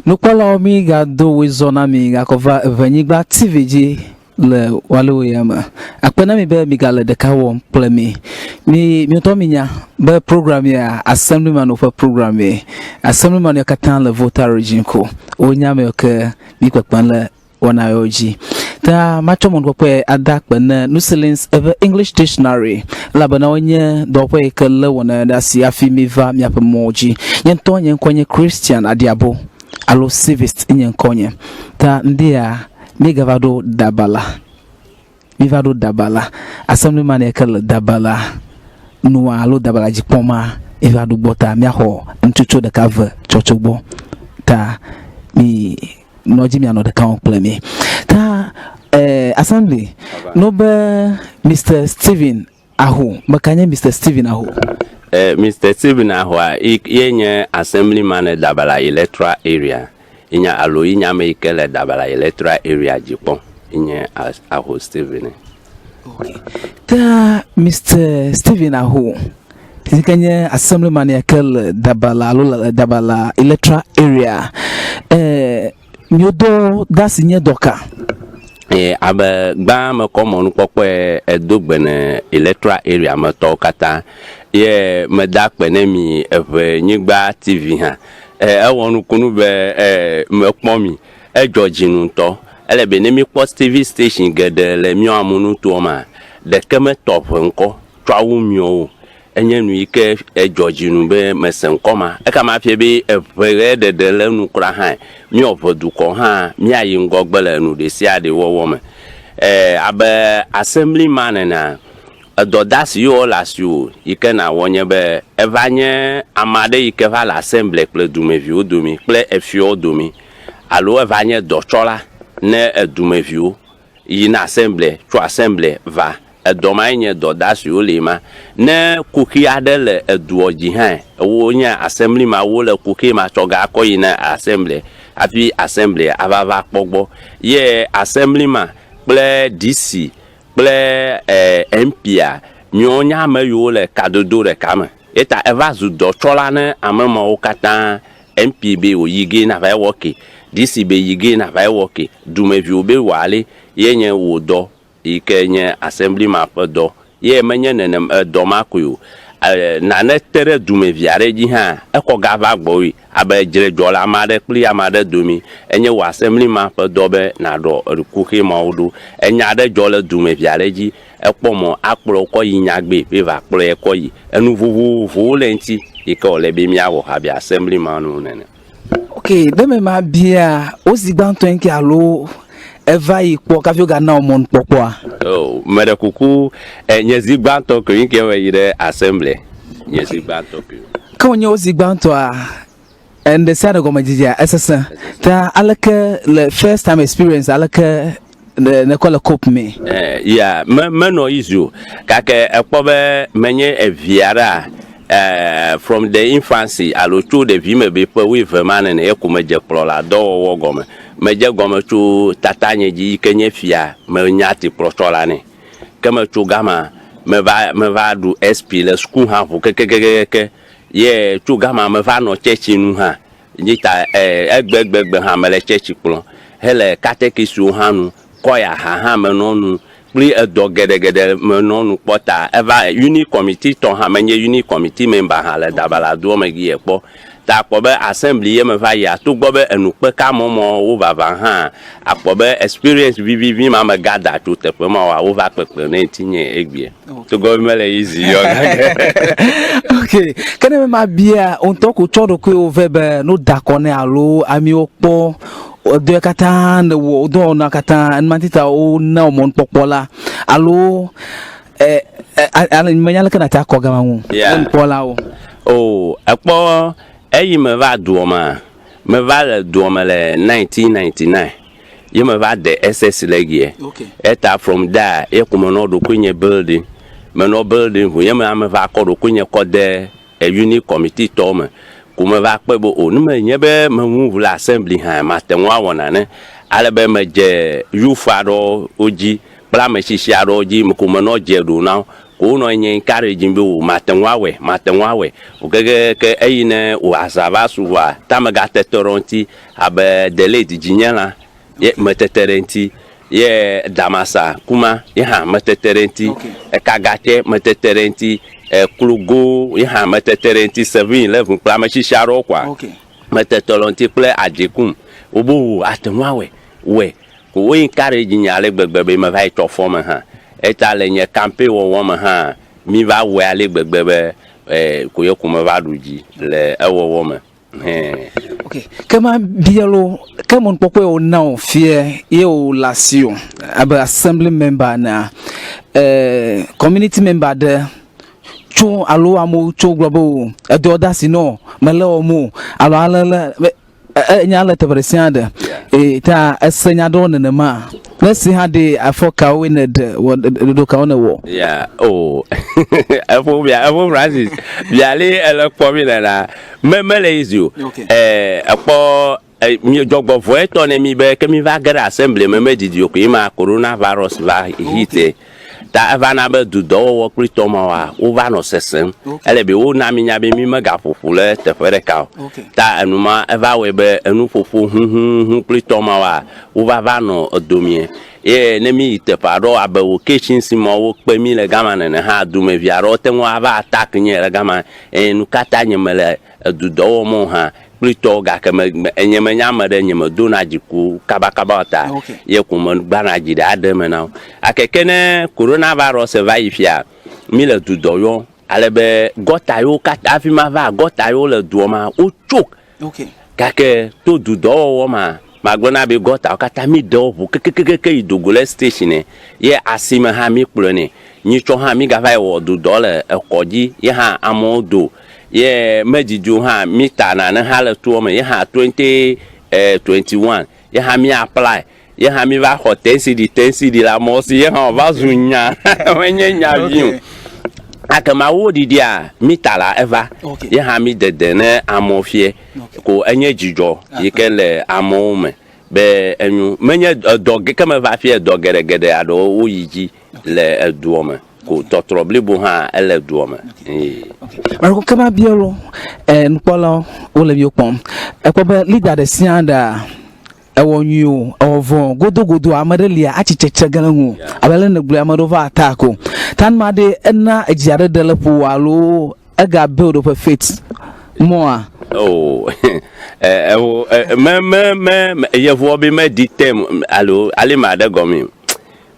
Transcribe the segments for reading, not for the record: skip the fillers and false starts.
Nukwala mi ga do wizona mi ga kova Ewenyigba TVG le walu yama. Akpena mi be mi ga le deka won plemi. Mi to minya be program ya assemblyman of program ya. Assemblyman ya katan le voter region ko. Onya me ke mi kwakpan le wana yoji. Ta macho mon kwa adak bana nuselins ever English dictionary la bana onye dope ke le wana da si afi mi va mi apemoji. Yento nyenkonye Christian adiabo. Alo civist inyenkonye ta ndia mi gavado Dabala mi vado Dabala assemblyman ekel Dabala nuwa alo Dabala jipoma evado bota mi aho ntucho de kave chochogbo ta mi noji mi ano de kan plemi ta assembly no be Mr. Steven Aho makanye Mr. Steven Aho Mr. Steven Ahwa yenye assemblyman Dabala electoral area inya alo inya meikele Dabala electoral area jipon inya Aho Steven. Okay. Ta Mr. Steven Aho ikenye assemblyman yakel Dabala alo Dabala electoral area nyodo dasinye doka Agbagã me komonu kokwe edogbene electoral area me to kata ye me da kpene mi Ewenyigba TV ha ewonu kunu be me kpomi ejojinu to ele be ne mi post TV station gede le mi amunu to ma de keme top nko twawu mi o enye nu ike ejojinu be mesen koma e kama fie be evere de le nu kra ha mi ovodu ko ha mi ayi ngogbele nu de sia de wo me abe assemblyman na dodasi yo las yo ike na wonye be evanye amade ike va l'assemblée ple dumevi o domi ple efio domi alo evanye dochola ne dumevi o ina assemblée to assemblée va edoma nye dodasi yo lema ne kuki adele eduoji han wonya assemblyman wo le kuki ma choga ko ina assemblée afi assemblée avava pogbo ye assemblyman ple DC ple MPA nyonya me yo le kadodo re kama eta eva zu do chola ne amema o kata MPB o yige na va woke DCB yige na va woke dumevi obe wale yenye wo do ikenye assemblyman do ye menye nenem do makuyo na ne tere dumevi areji ha ekogava gbowi abejire jola amade kli amade domi enye wa assemblyman do be na do kuki maudu enya de jola dumevi areji ekpomo akpro ko yinyagbe be va kpro e ko yi enu vuvu lenti iko le be mi awo ha bi assemblyman no nene. Okay, deme ma bia ozigbanto enke alo eva ikpo kafio ga na omon popo oh mere kuku nyezigbanto ko yinke we yire assembly nyezigbanto ko ka onye ozigbanto and the side go majija ss ta alaka le first time experience alaka ne kola cope me yeah me no issue kake ekpobe menye eviara from the infancy alo to the vime be pe we vraiment ne ekumeje plola do wo gome meje gome to tatanye ji kenye fia me nyati protola ne kama to gama me va du SP le school ha fu kekekeke ye to gama me va no church nu ha nyita egbegbe ha mele church plo hele katekisu hanu koya ha me nonu pli edo gede me nonu pota eva uni committee ton ha menye uni committee member ha le Dabala do me gi epo ta akpobe assembly ye me va ya to gbobe enu pe ka momo wo baba ha akpobe experience vivi ma me gada to te pe ma wa wo va pepe na tinye egbie to go mele easy yo. Okay, kene me ma bia on to ko chodo ko ovebe no dakone alo ami opo de kata ne wo do na kata mantita o na o mon popola alo ala menyala kana ta ko gama wu pola o oh apo eyi me va duoma me va le duoma le 1999 ye me va de SS legie eta from there e kuma no do kunye building me no building hu ye me va ko do kunye ko de uni committee to me kuma va pebo o no me nyebe me move la assembly ha ma te nwa wona ne ale be me je youth ado oji bla me shishi ado oji me kuma no je do now ko no nye encourage mbe wo matenwawe o ke eyine o azava suwa tamaga tetoronti abe delete jinyala ye meteterenti ye damasa kuma ye ha meteterenti kagate meteterenti klugo ye ha meteterenti 711 kwa machisharo kwa meteterenti ple ajekum obo atenwawe we ko encourage nyale gbegbe me vai to form ha eta le nye campaign wo ma ha mi va we ale gbegbe ko ye kuma va duji le ewo ma okay kama bielo kama npokwe o now fear ye o lasio aba assembly member na community member de chu alo amo chu global the other sino mele omo alo ala nyala tebresianda ta asenya do ne ma let's see how they afoka we need do ka on wo yeah oh afo Francis biale ele pomi na memele izu apo mi jogbo vo eto ne mi be ke mi va gara assembly meme didi ko ima coronavirus va hite ta avana be du do wo kristoma wa o va no sesen ele be o na mi nya be mi mega fofule te fere ka ta anuma eva we be enu fofu hu kristoma wa o va no odomie ne mi te paro abe wo kitchen simo wo pe mi le gama ne ha du me viaro te wo ava attack nye le gama enu kata nye mele du do mo ha plito ga ke enyeme nyama de nyeme do na jiku kaba ta ye kuma gbana jide ademe na akekene coronavirus va ifia mi le du do yo alebe gota yo kata afima va gota yo le du ma o chok kake to du do wo ma magbona be gota kata mi do bu kekekeke idogole station ye asima ha mi plone ni cho ha mi ga va wo du do le ekoji ye ha amodo ye mejijo ha mita na ha le to me ye ha 2021 ye ha mi apply ye ha mi va ho 10 cd la mo si ye ha va zunya wenye nya bi akama wo didia mita la eva ye ha mi dedene amofie ko enye jijo ye kele amome be enyu menye dog kama va fie dogeregede ado wo yiji le eduome ko totrobli bu ha ele eduome marko kama biolo npola ole bi opom ekobe leader de sianda ewonyu ovon godo amadelia achicheche galangu abele na glu amadova atako tan made na ejiare delepo walo aga build up a faith more oh me yevo bi me ditem alo ali ma de gomi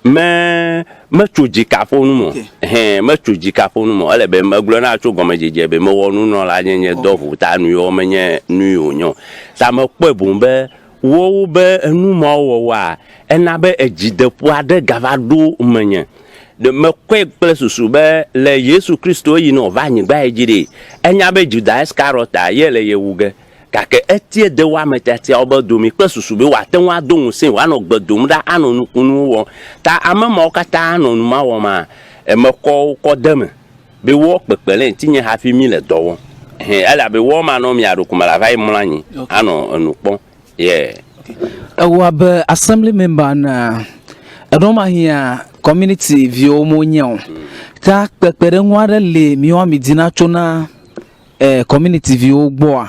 me tuji kafonu mo me tuji kafonu mo ele be maglo na chu gome jeje be mo wonu no la nyenye dofu ta nu yo menye nu yo nyo ta me pebun be wo be enu mo wo wa ena be ejidepu ade gavado menye de me kwe plesusu be le Yesu Kristo yi no va nyigba ejide enya be Judas Iscariot ye le yewuge kake etie de wa metete obodomi plesusu be wa ten wa dohun sin wa no gbedom da anonu kunu wo ta amama okata anonu ma wo ma e me ko dem be wo pepele tinye hafi mi le dowo ala be wo ma no mi adokuma la vai mlanyi ano enupon yeah wa be assembly member na edoma here community view mo nyaw ta pepere nware le mi wa mi dina chona community view gbo a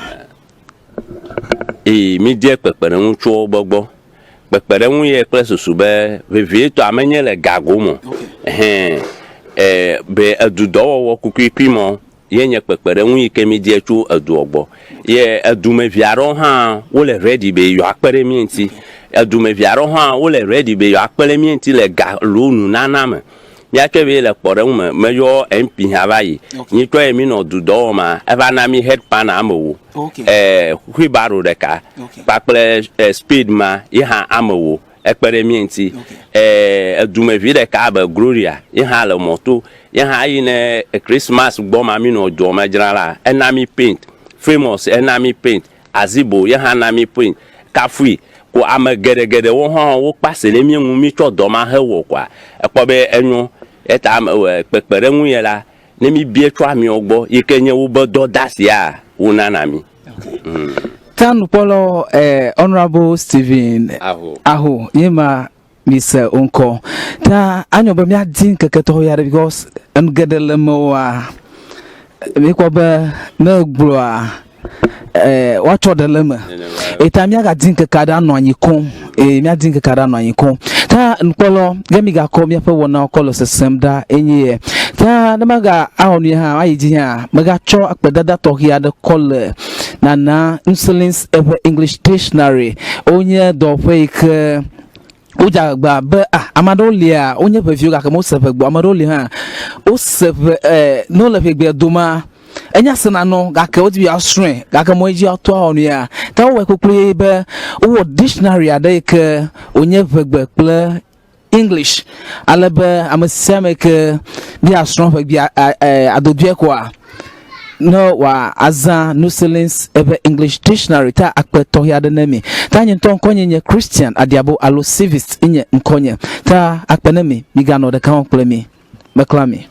mi die pepere ncho gbogbo pepere nwu ye klesusu be vevie to amenye le gago mo be edudo wo kukuipi mo ye nye pepere nwu ike mi die chu edu ogbo ye edume viaro ha wo le ready be yo akpere mi nti edume viaro ha wo le ready be yo akpere mi nti le ga lonu naname ya kebe le kpore nwu me yo MP ha bayi ni to emi no dudo ma eva na mi head pan amowo wheelbarrow deka pakple speed ma ye ha amowo ekpere mi nti edume vi deka ba gloria ye ha le moto ye ha yi ne Christmas gbo ma mi no do ma general enami paint famous enami paint azibo ye ha na mi paint kafui ko amagedegede wo ho wo pase le mi nwu mi cho do ma he wo kwa ekpobe enyu eta pepere nwu ye la ne mi bie twa mi ogbo ikenye wo bodo dasia unana mi tan polo honorable Stephen aho yema Miss Unko. Ta anyo ba mi adin keke to yare because en gedele mo me ko ba na gbloa wacho de lema eta mi aga din keke da no anyiko mi adin keke da no anyiko ta nkolo gemi ga ko mi fa wona okolo sesem da enye ta na maga ahonu ha ayiji ha maga cho akpedada to ya de kol na insolence ever English dictionary onye do fake uja gba be amado lia onye pevio ga mo seve gbo amado lia ha o seve no le fake be doma enya sena no ga ka odi asren ga ka mo ji ato onu ya ta we kokure be o dictionary ade ke onye fegbe ple English alebe amaseme ke bi asron fake bi adodue kwa no wa aza nuselins ever English dictionary ta akpeto ya de nami ta nyinto nkonye nye Christian adiabo alo civis inye nkonye ta akpenemi miga no de kan plemi meklami